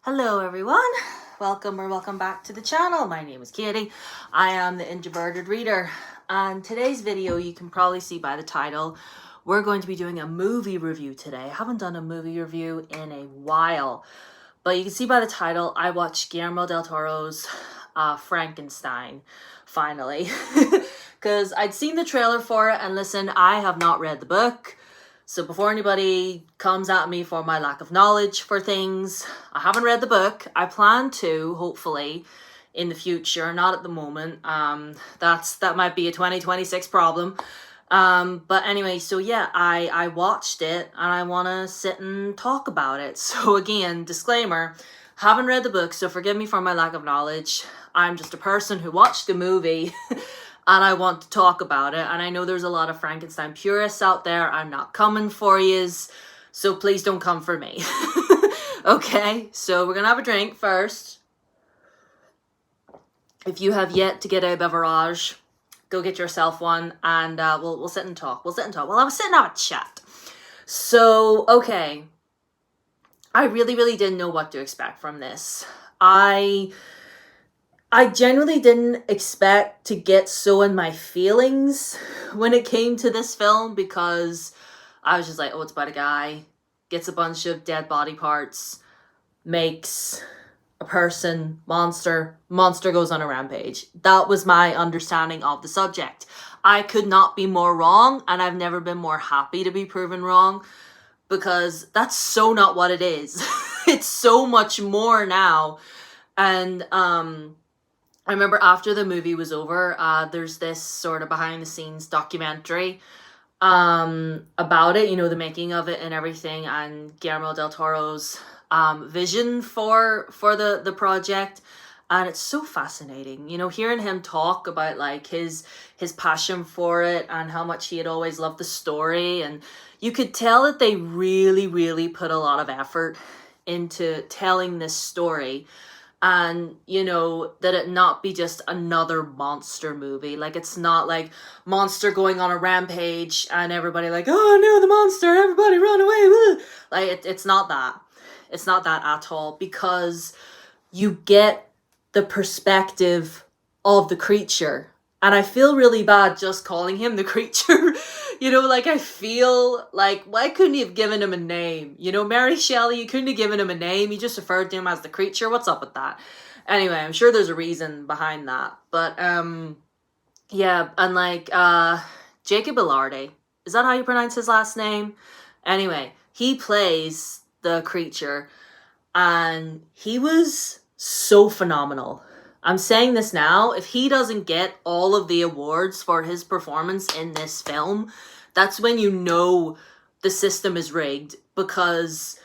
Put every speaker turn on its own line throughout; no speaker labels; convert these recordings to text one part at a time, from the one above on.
Hello everyone, welcome back to the channel. My name is Katie. I am the Introverted Reader, and today's video, you can probably see by the title, we're going to be doing a movie review today. I haven't done a movie review in a while, but you can see by the title, I watched Guillermo del Toro's Frankenstein, finally, because I'd seen the trailer for it, and listen, I have not read the book. So before anybody comes at me for my lack of knowledge for things, I haven't read the book. I plan to, hopefully, in the future, not at the moment. That might be a 2026 problem. But anyway, so yeah, I watched it and I want to sit and talk about it. So again, disclaimer, haven't read the book, so forgive me for my lack of knowledge. I'm just a person who watched the movie and I want to talk about it. And I know there's a lot of Frankenstein purists out there. I'm not coming for yous, so please don't come for me. Okay, so we're gonna have a drink first. If you have yet to get a beverage, go get yourself one, and we'll sit and talk. Well, I was sitting out chat. So, okay. I really didn't know what to expect from this. I genuinely didn't expect to get so in my feelings when it came to this film, because I was just like, oh, it's about a guy, gets a bunch of dead body parts, makes a person, monster goes on a rampage. That was my understanding of the subject. I could not be more wrong, and I've never been more happy to be proven wrong, because that's so not what it is. It's so much more now. And I remember after the movie was over, there's this sort of behind the scenes documentary about it, you know, the making of it and everything, and Guillermo del Toro's vision for the project. And it's so fascinating, you know, hearing him talk about like his passion for it and how much he had always loved the story. And you could tell that they really put a lot of effort into telling this story. And, you know, that it not be just another monster movie. Like, it's not like monster going on a rampage and everybody like, oh no, the monster, everybody run away. Woo. Like, it's not that. It's not that at all, because you get the perspective of the creature. And I feel really bad just calling him the creature. You know, like, I feel like, why couldn't you have given him a name? You know, Mary Shelley, you couldn't have given him a name. You just referred to him as the creature. What's up with that? Anyway, I'm sure there's a reason behind that. But, yeah, and like, Jacob Elordi. Is that how you pronounce his last name? Anyway, he plays the creature, and he was so phenomenal. I'm saying this now, if he doesn't get all of the awards for his performance in this film, that's when you know the system is rigged, because,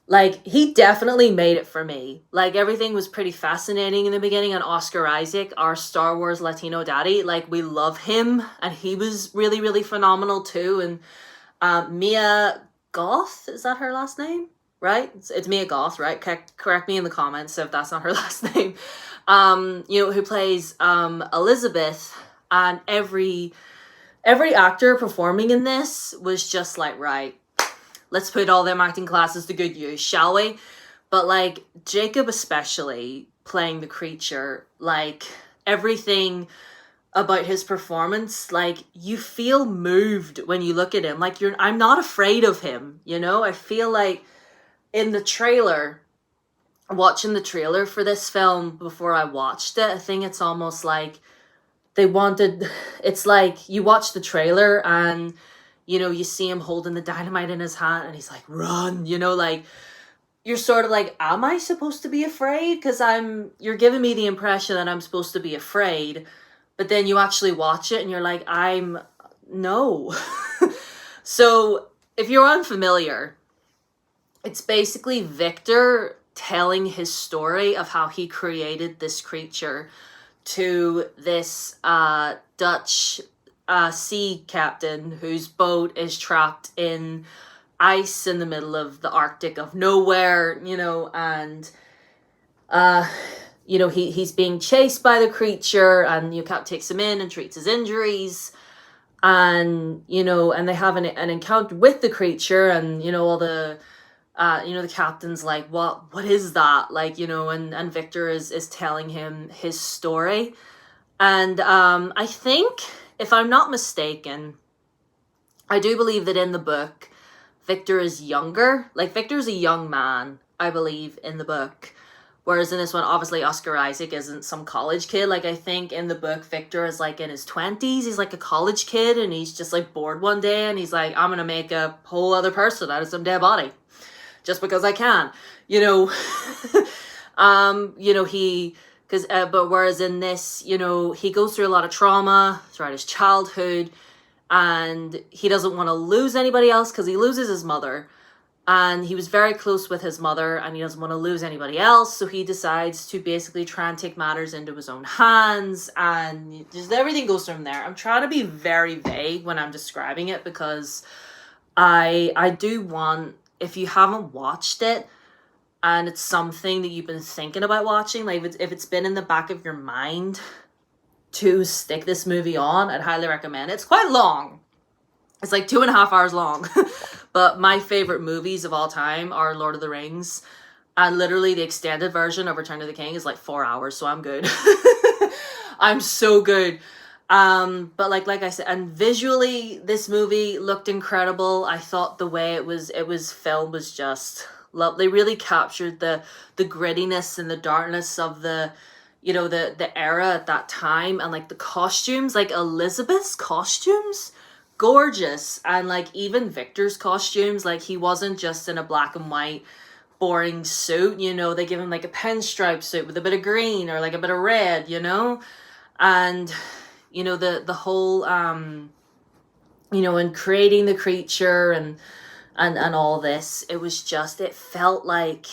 like, he definitely made it for me. Like, everything was pretty fascinating in the beginning, and Oscar Isaac, our Star Wars Latino daddy, like, we love him, and he was really phenomenal too. And Mia Goth, is that her last name? Right? It's Mia Goth, right? Correct me in the comments if that's not her last name. You know, who plays Elizabeth, and every actor performing in this was just like, right, let's put all them acting classes to good use, shall we? But like, Jacob especially playing the creature, like, everything about his performance, like, you feel moved when you look at him. Like, I'm not afraid of him, you know? I feel like in the trailer, watching the trailer for this film before I watched it, I think it's almost like it's like you watch the trailer and, you know, you see him holding the dynamite in his hand and he's like, run, you know, like, you're sort of like, am I supposed to be afraid? Because you're giving me the impression that I'm supposed to be afraid, but then you actually watch it and you're like, no. So if you're unfamiliar, it's basically Victor telling his story of how he created this creature to this Dutch sea captain whose boat is trapped in ice in the middle of the Arctic of nowhere, you know, and you know, he's being chased by the creature, and you Cap takes him in and treats his injuries, and, you know, and they have an encounter with the creature, and, you know, all the the captain's like, what is that? Like, and Victor is telling him his story. And I think, if I'm not mistaken, I do believe that in the book, Victor is younger. Like, Victor's a young man, I believe, in the book. Whereas in this one, obviously, Oscar Isaac isn't some college kid. Like, I think in the book, Victor is, like, in his 20s. He's, like, a college kid, and he's just, like, bored one day, and he's like, I'm gonna make a whole other person out of some dead body. Just because I can. But whereas in this, he goes through a lot of trauma throughout his childhood, and he doesn't want to lose anybody else because he loses his mother. And he was very close with his mother, and he doesn't want to lose anybody else, so he decides to basically try and take matters into his own hands, and just everything goes from there. I'm trying to be very vague when I'm describing it, because I do want, if you haven't watched it, and it's something that you've been thinking about watching, like if it's been in the back of your mind to stick this movie on, I'd highly recommend it. It's quite long. It's like 2.5 hours long. But my favorite movies of all time are Lord of the Rings. And literally the extended version of Return of the King is like 4 hours, so I'm good. I'm so good. But like I said, and visually, this movie looked incredible. I thought the way it was filmed was just lovely. They really captured the grittiness and the darkness of the era at that time, and like the costumes, like Elizabeth's costumes, gorgeous. And like even Victor's costumes, like he wasn't just in a black and white boring suit, they give him like a pinstripe suit with a bit of green or like a bit of red, and the whole in creating the creature and all this, it felt like,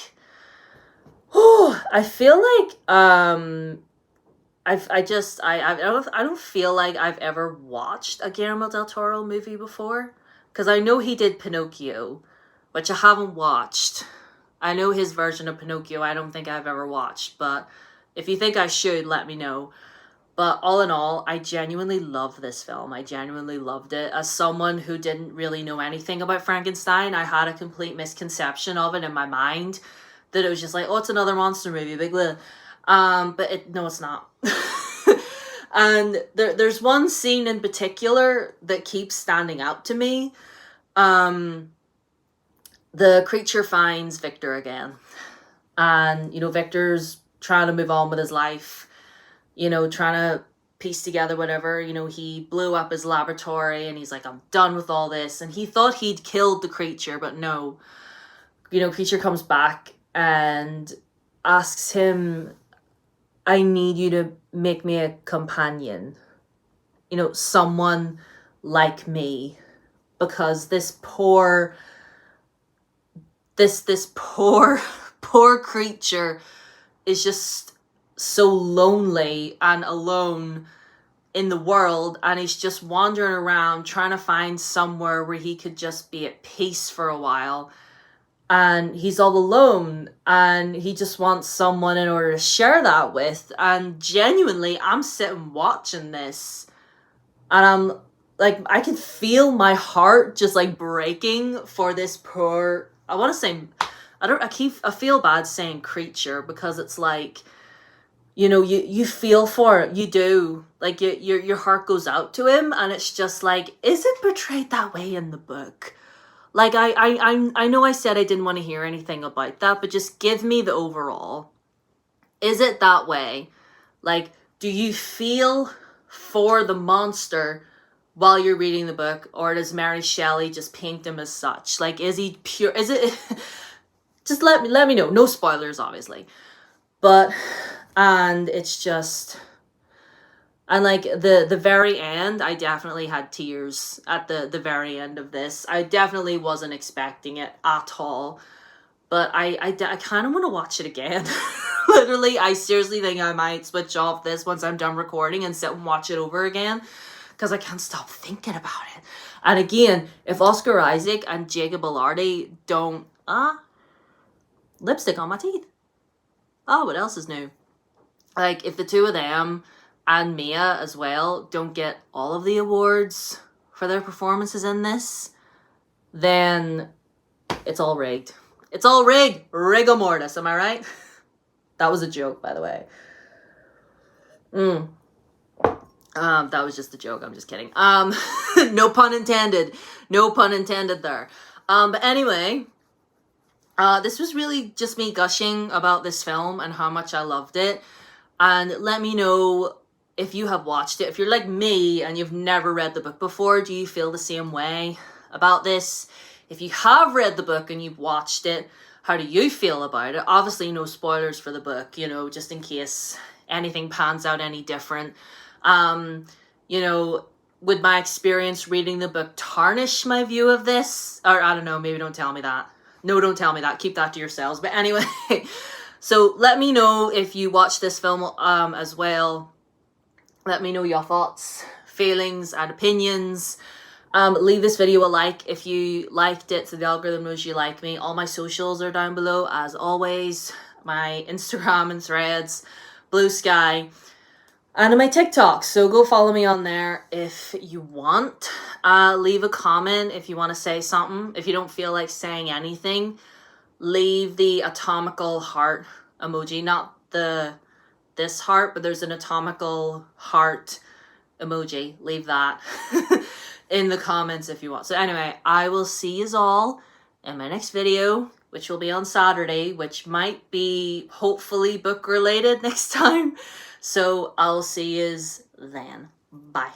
I feel like I don't feel like I've ever watched a Guillermo del Toro movie before, because I know he did Pinocchio, which I haven't watched. I know his version of Pinocchio I don't think I've ever watched, but if you think I should, let me know. But all in all, I genuinely love this film. I genuinely loved it. As someone who didn't really know anything about Frankenstein, I had a complete misconception of it in my mind, that it was just like, oh, it's another monster movie, big lil. No, it's not. And there's one scene in particular that keeps standing out to me. The creature finds Victor again. And, Victor's trying to move on with his life, trying to piece together whatever. He blew up his laboratory, and he's like, I'm done with all this. And he thought he'd killed the creature, but no. Creature comes back and asks him, I need you to make me a companion. Someone like me. Because this poor creature is just so lonely and alone in the world, and he's just wandering around trying to find somewhere where he could just be at peace for a while. And he's all alone, and he just wants someone in order to share that with. And genuinely, I'm sitting watching this, and I'm like, I can feel my heart just like breaking for this poor, I want to say, I feel bad saying creature, because it's like, you feel for it, you do, like your heart goes out to him, and it's just like, is it portrayed that way in the book? Like, I know I said I didn't want to hear anything about that, but just give me the overall. Is it that way? Like, do you feel for the monster while you're reading the book, or does Mary Shelley just paint him as such? Like, is he pure? Is it? Just let me know. No spoilers, obviously. But, and it's just, and like the very end, I definitely had tears at the very end of this. I definitely wasn't expecting it at all. But I kind of want to watch it again. Literally, I seriously think I might switch off this once I'm done recording and sit and watch it over again, because I can't stop thinking about it. And again, if Oscar Isaac and Jacob Elordi don't, lipstick on my teeth. Oh, what else is new? Like, if the two of them and Mia as well don't get all of the awards for their performances in this, then it's all rigged. It's all rigor mortis, am I right? That was a joke, by the way. That was just a joke. I'm just kidding. No pun intended. No pun intended there. But anyway, this was really just me gushing about this film and how much I loved it. And let me know if you have watched it. If you're like me and you've never read the book before, do you feel the same way about this? If you have read the book and you've watched it, how do you feel about it? Obviously, no spoilers for the book, you know, just in case anything pans out any different. You know, would my experience reading the book tarnish my view of this? Or I don't know, maybe don't tell me that. No, don't tell me that. Keep that to yourselves. But anyway, so let me know if you watch this film as well. Let me know your thoughts, feelings, and opinions. Leave this video a like if you liked it so the algorithm knows you like me. All my socials are down below as always. My Instagram and Threads, Blue Sky, and my TikTok. So go follow me on there if you want. Leave a comment if you want to say something. If you don't feel like saying anything, leave the atomical heart emoji. Not this heart, but there's an atomical heart emoji. Leave that in the comments if you want. So anyway, I will see you all in my next video, which will be on Saturday, which might be hopefully book related next time. So I'll see you then. Bye.